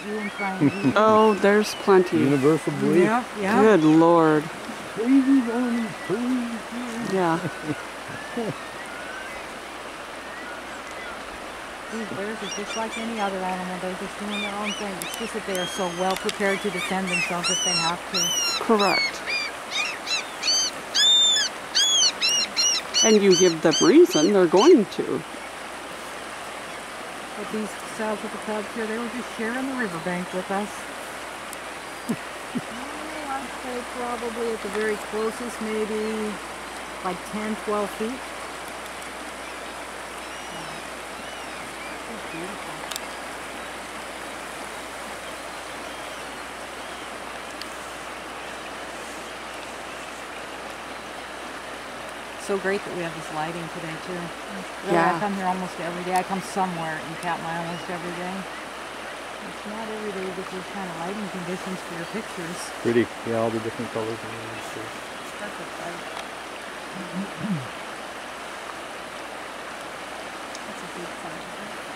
you and try and eat it. Oh, there's plenty. Universal belief. Yeah, yeah. Good Lord. Crazy on crazy. Yeah. These bears are just like any other animal. They're just doing their own thing. It's just that they are so well prepared to defend themselves if they have to. Correct. And you give them reason, they're going to. But these South of the Cubs here, they were just sharing the riverbank with us. I'd say probably at the very closest, maybe like 10, 12 feet. It's beautiful. So great that we have this lighting today too. Really, Yeah. I come here almost every day. I come somewhere in Katmai almost every day. It's not every day that there's kind of lighting conditions for your pictures. Pretty. Yeah, all the different colors. It's perfect light. That's a big part of it.